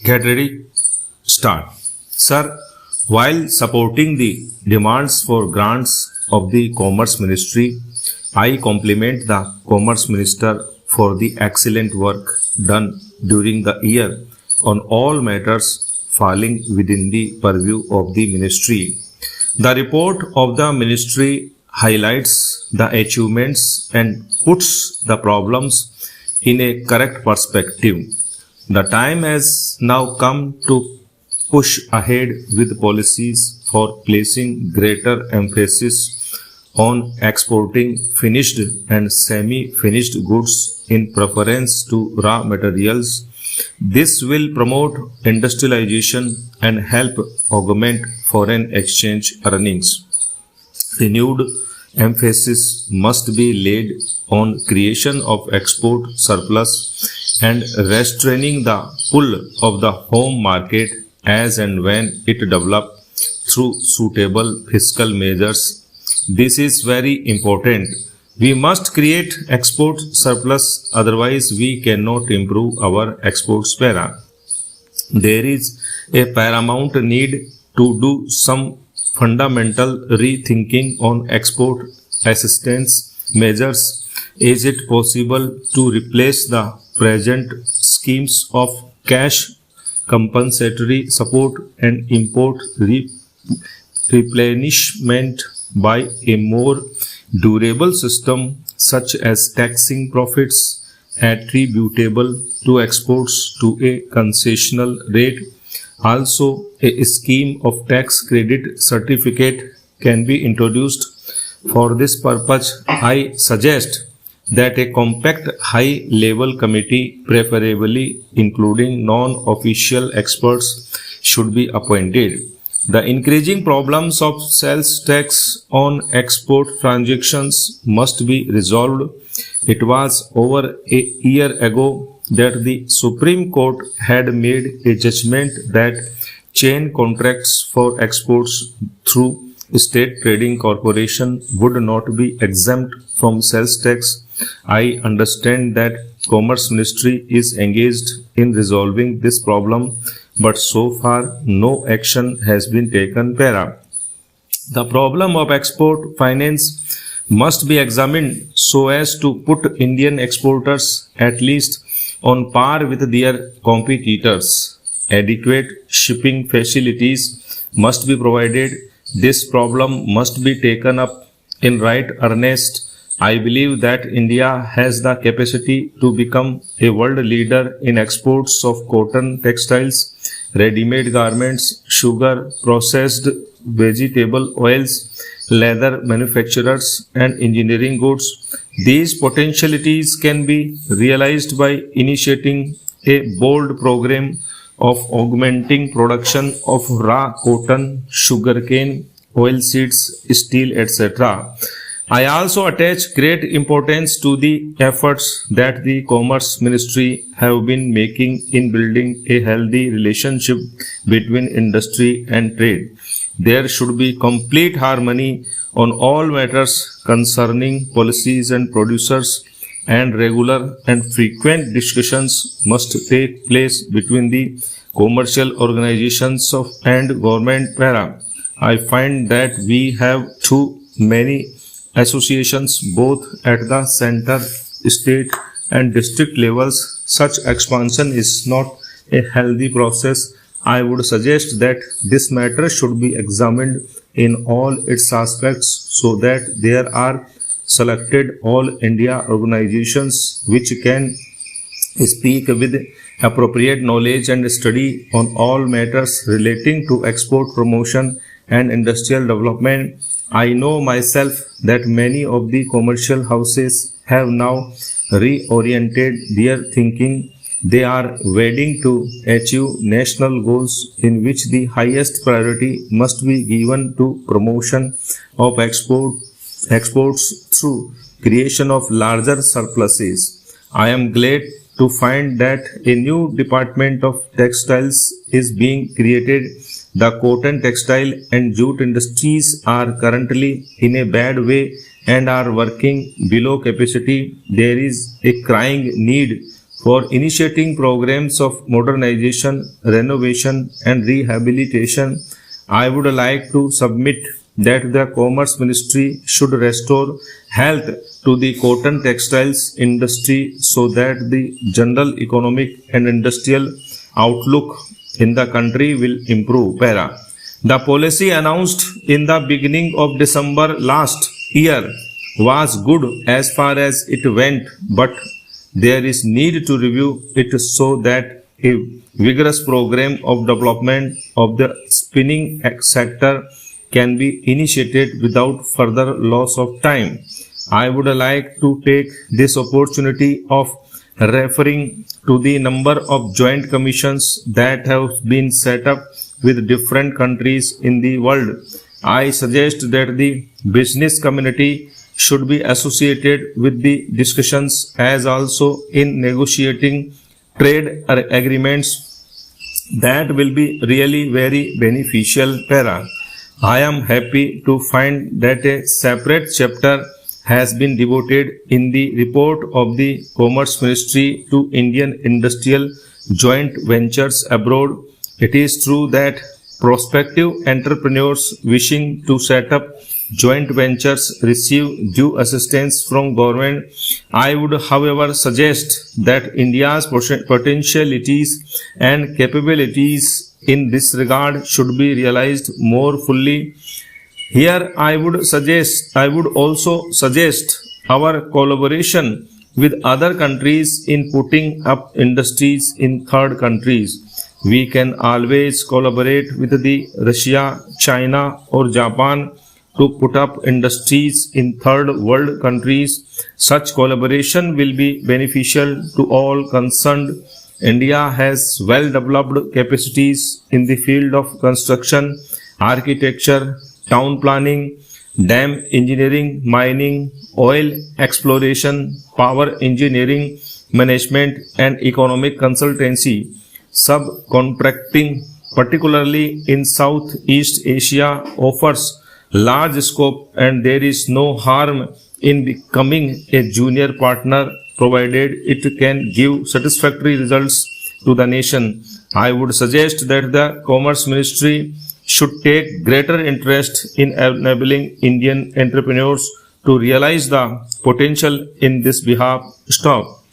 Get ready, start. Sir, while supporting the demands for grants of the Commerce Ministry, I compliment the Commerce Minister for the excellent work done during the year on all matters falling within the purview of the Ministry. The report of the Ministry highlights the achievements and puts the problems in a correct perspective. The time has now come to push ahead with policies for placing greater emphasis on exporting finished and semi-finished goods in preference to raw materials. This will promote industrialization and help augment foreign exchange earnings. Renewed emphasis must be laid on creation of export surplus and restraining the pull of the home market as and when it develops through suitable fiscal measures. This is very important. We must create export surplus, otherwise we cannot improve our export sphere. There is a paramount need to do some fundamental rethinking on export assistance measures. Is it possible to replace the present schemes of cash compensatory support and import replenishment by a more durable system such as taxing profits attributable to exports to a concessional rate? Also, a scheme of tax credit certificate can be introduced. For this purpose, I suggest that a compact high-level committee, preferably including non-official experts, should be appointed. The increasing problems of sales tax on export transactions must be resolved. It was over a year ago that the Supreme Court had made a judgment that chain contracts for exports through State Trading Corporation would not be exempt from sales tax. I understand that Commerce Ministry is engaged in resolving this problem, but so far no action has been taken. The problem of export finance must be examined so as to put Indian exporters at least on par with their competitors. Adequate shipping facilities must be provided. This problem must be taken up in right earnest. I believe that India has the capacity to become a world leader in exports of cotton, textiles, ready-made garments, sugar, processed vegetable oils, leather manufacturers, and engineering goods. These potentialities can be realized by initiating a bold program of augmenting production of raw cotton, sugarcane, oilseeds, steel, etc. I also attach great importance to the efforts that the Commerce Ministry have been making in building a healthy relationship between industry and trade. There should be complete harmony on all matters concerning policies and producers, and regular and frequent discussions must take place between the commercial organizations and government. I find that we have too many associations both at the center, state and district levels. Such expansion is not a healthy process. I would suggest that this matter should be examined in all its aspects so that there are selected all India organizations which can speak with appropriate knowledge and study on all matters relating to export promotion and industrial development. I know myself that many of the commercial houses have now reoriented their thinking. They are waiting to achieve national goals in which the highest priority must be given to promotion of exports through creation of larger surpluses. I am glad to find that a new department of textiles is being created. The cotton, textile and jute industries are currently in a bad way and are working below capacity. There is a crying need for initiating programs of modernization, renovation, and rehabilitation. I would like to submit that the Commerce Ministry should restore health to the cotton textiles industry so that the general economic and industrial outlook in the country will improve. Para. The policy announced in the beginning of December last year was good as far as it went, but there is need to review it so that a vigorous program of development of the spinning sector can be initiated without further loss of time. I would like to take this opportunity of referring to the number of joint commissions that have been set up with different countries in the world. I suggest that the business community should be associated with the discussions as also in negotiating trade agreements that will be really very beneficial. Para. I am happy to find that a separate chapter has been devoted in the report of the Commerce Ministry to Indian industrial joint ventures abroad. It is true that prospective entrepreneurs wishing to set up joint ventures receive due assistance from government. I would, however, suggest that India's potentialities and capabilities in this regard should be realized more fully. Here I would also suggest our collaboration with other countries in putting up industries in third countries. We can always collaborate with the Russia, China or Japan to put up industries in third world countries. Such collaboration will be beneficial to all concerned. India has well developed capacities in the field of construction, architecture, town planning, dam engineering, mining, oil exploration, power engineering, management and economic consultancy. Subcontracting, particularly in Southeast Asia, offers large scope and there is no harm in becoming a junior partner provided it can give satisfactory results to the nation. I would suggest that the Commerce Ministry should take greater interest in enabling Indian entrepreneurs to realize the potential in this behalf. Stop.